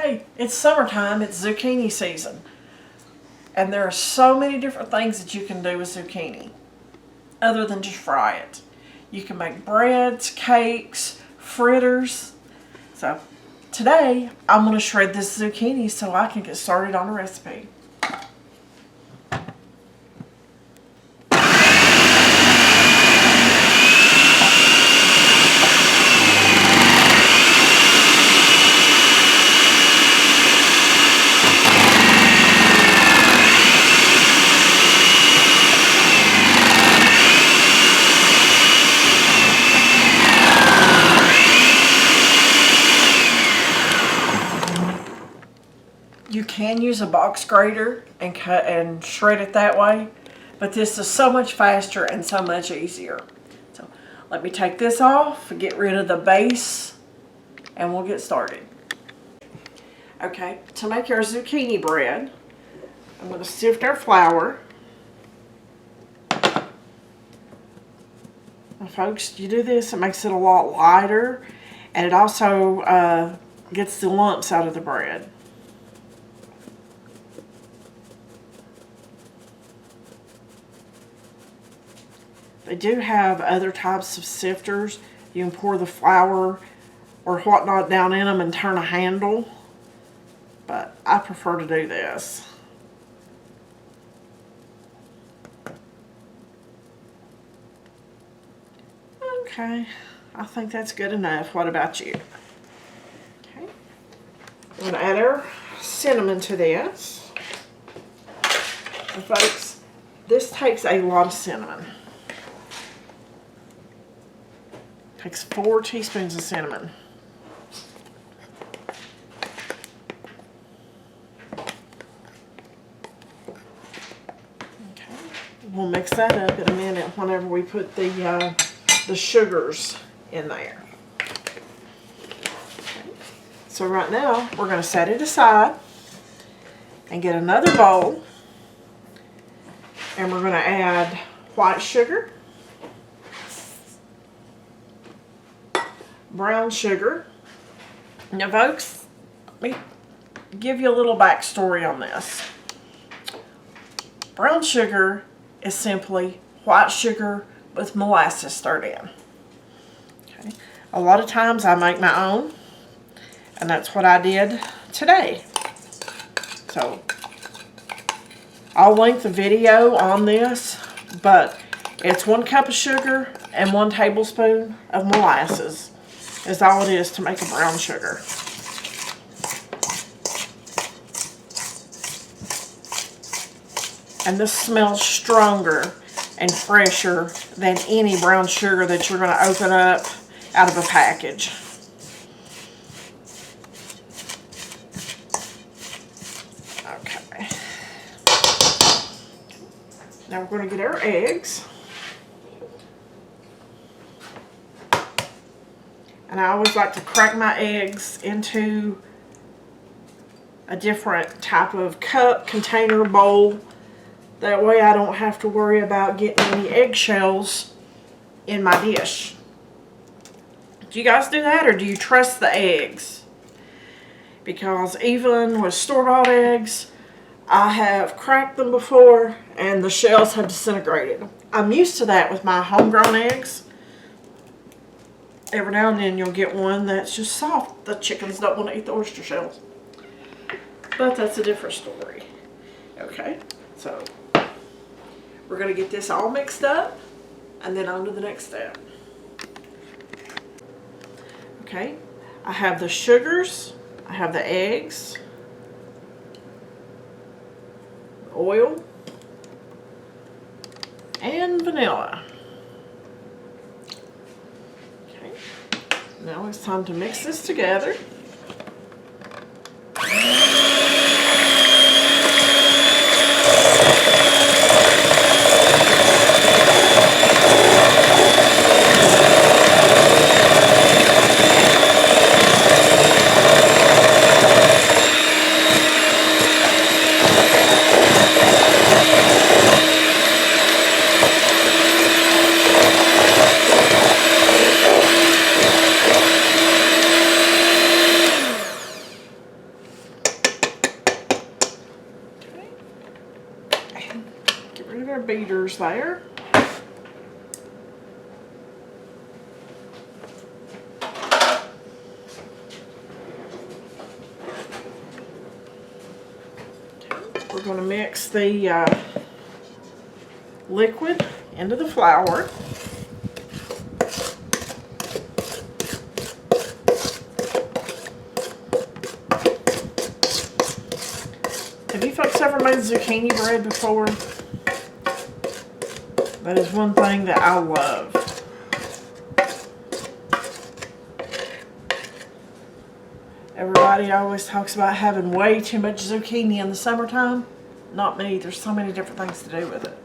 Hey, it's summertime, it's zucchini season. And there are so many different things that you can do with zucchini other than just fry it. You can make breads, cakes, fritters. So today I'm going to shred this zucchini so I can get started on a recipe. You can use a box grater and cut and shred it that way, but this is so much faster and so much easier. So let me take this off, get rid of the base, and we'll get started. Okay, to make our zucchini bread, I'm going to sift our flour. Now, folks, you do this, it makes it a lot lighter, and it also gets the lumps out of the bread. They do have other types of sifters. You can pour the flour or whatnot down in them and turn a handle, but I prefer to do this. Okay, I think that's good enough. What about you? Okay, I'm going to add our cinnamon to this. And folks, this takes a lot of cinnamon. Takes 4 teaspoons of cinnamon. Okay, we'll mix that up in a minute whenever we put the sugars in there. Okay. So right now we're going to set it aside and get another bowl, and we're going to add white sugar, brown sugar. Now folks, let me give you a little backstory on this. Brown sugar is simply white sugar with molasses stirred in. Okay. A lot of times I make my own, and that's what I did today. So I'll link the video on this, but it's 1 cup of sugar and 1 tablespoon of molasses. Is all it is to make a brown sugar. And this smells stronger and fresher than any brown sugar that you're going to open up out of a package. Okay. Now we're going to get our eggs. And I always like to crack my eggs into a different type of cup, container, bowl. That way I don't have to worry about getting any eggshells in my dish. Do you guys do that, or do you trust the eggs? Because even with store-bought eggs, I have cracked them before and the shells have disintegrated. I'm used to that with my homegrown eggs. Every now and then you'll get one that's just soft. The chickens don't want to eat the oyster shells. But that's a different story. Okay, so we're going to get this all mixed up and then on to the next step. Okay, I have the sugars, I have the eggs, oil, and vanilla. Now it's time to mix this together. layers there. We're going to mix the liquid into the flour. Have you folks ever made zucchini bread before? That is one thing that I love. Everybody always talks about having way too much zucchini in the summertime. Not me. There's so many different things to do with it.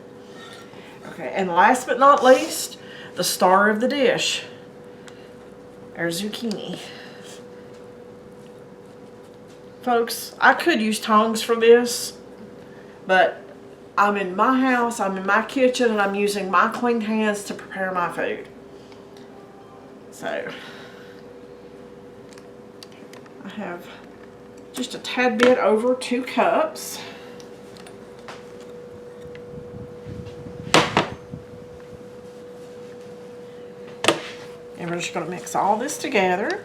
Okay, and last but not least, the star of the dish, our zucchini. Folks, I could use tongs for this, but I'm in my house, I'm in my kitchen, and I'm using my clean hands to prepare my food. So, I have just a tad bit over 2 cups. And we're just going to mix all this together.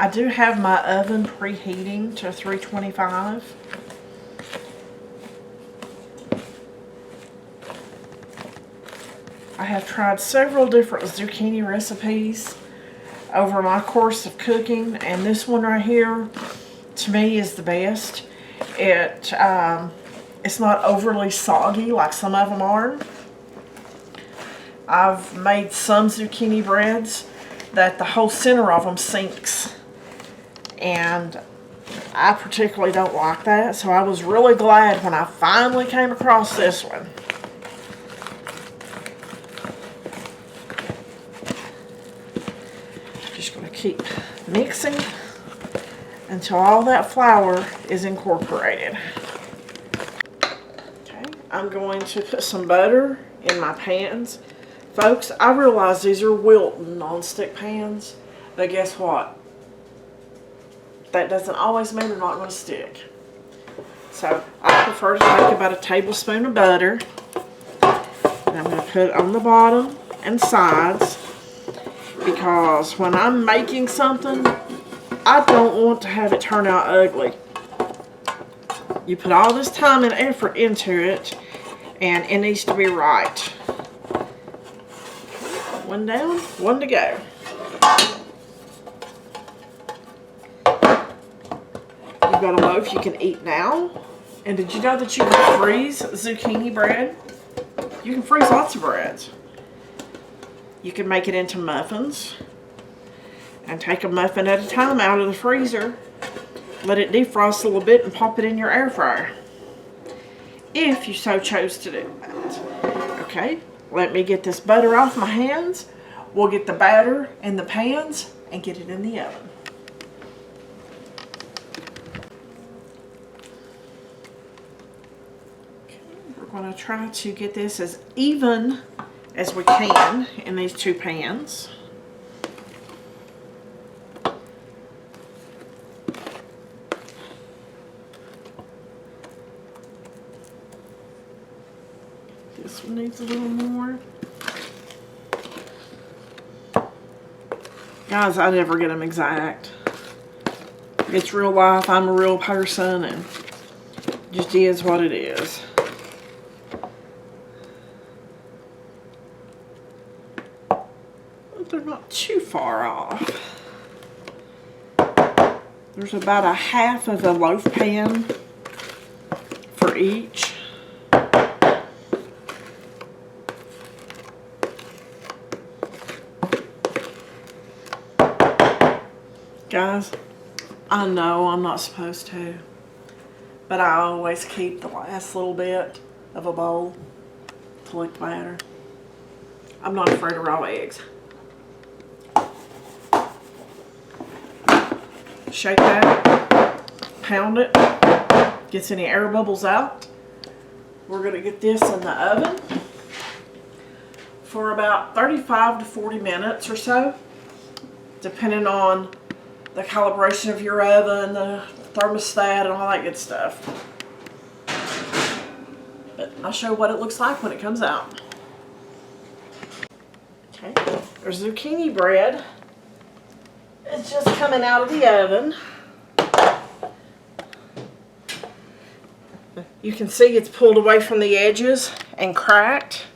I do have my oven preheating to 325. I have tried several different zucchini recipes over my course of cooking, and this one right here, to me, is the best. It's not overly soggy like some of them are. I've made some zucchini breads that the whole center of them sinks, and I particularly don't like that, so I was really glad when I finally came across this one. Just going to keep mixing until all that flour is incorporated. Okay, I'm going to put some butter in my pans. Folks, I realize these are Wilton non-stick pans, but guess what? That doesn't always mean they're not going to stick. So I prefer to take about a tablespoon of butter, and I'm going to put it on the bottom and sides, because when I'm making something, I don't want to have it turn out ugly. You put all this time and effort into it, and it needs to be right. One down, one to go. You've got a loaf you can eat now. And did you know that you can freeze zucchini bread? You can freeze lots of breads. You can make it into muffins and take a muffin at a time out of the freezer. Let it defrost a little bit and pop it in your air fryer, if you so chose to do that. Okay, let me get this butter off my hands. We'll get the batter in the pans and get it in the oven. We're going to try to get this as even as we can in these 2 pans. This one needs a little more. Guys, I never get them exact. It's real life. I'm a real person, and it just is what it is. But they're not too far off. There's about a half of a loaf pan for each. Guys, I know I'm not supposed to, but I always keep the last little bit of a bowl to lick the batter. I'm not afraid of raw eggs. Shake that, pound it, gets any air bubbles out. We're going to get this in the oven for about 35 to 40 minutes or so, depending on the calibration of your oven, the thermostat, and all that good stuff. But I'll show you what it looks like when it comes out. Okay, there's zucchini bread. It's just coming out of the oven. You can see it's pulled away from the edges and cracked.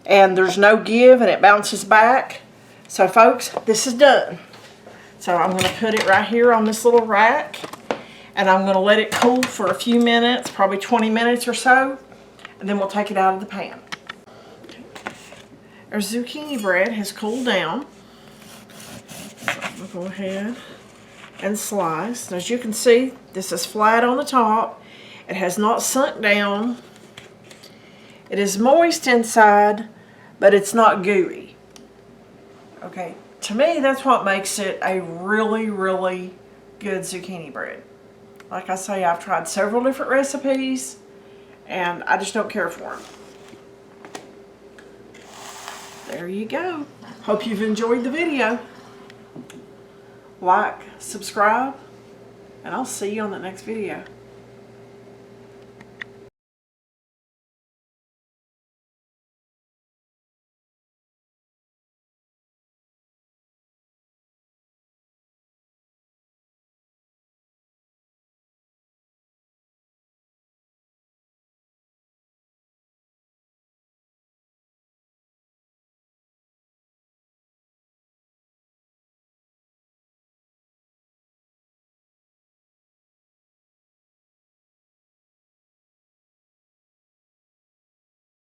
And there's no give and it bounces back. So folks, this is done. So I'm going to put it right here on this little rack. And I'm going to let it cool for a few minutes, probably 20 minutes or so. And then we'll take it out of the pan. Our zucchini bread has cooled down. So I'm going to go ahead and slice. As you can see, this is flat on the top. It has not sunk down. It is moist inside, but it's not gooey. Okay, to me that's what makes it a really, really good zucchini bread. Like I say, I've tried several different recipes and I just don't care for them. There you go. Hope you've enjoyed the video. Like, subscribe, and I'll see you on the next video.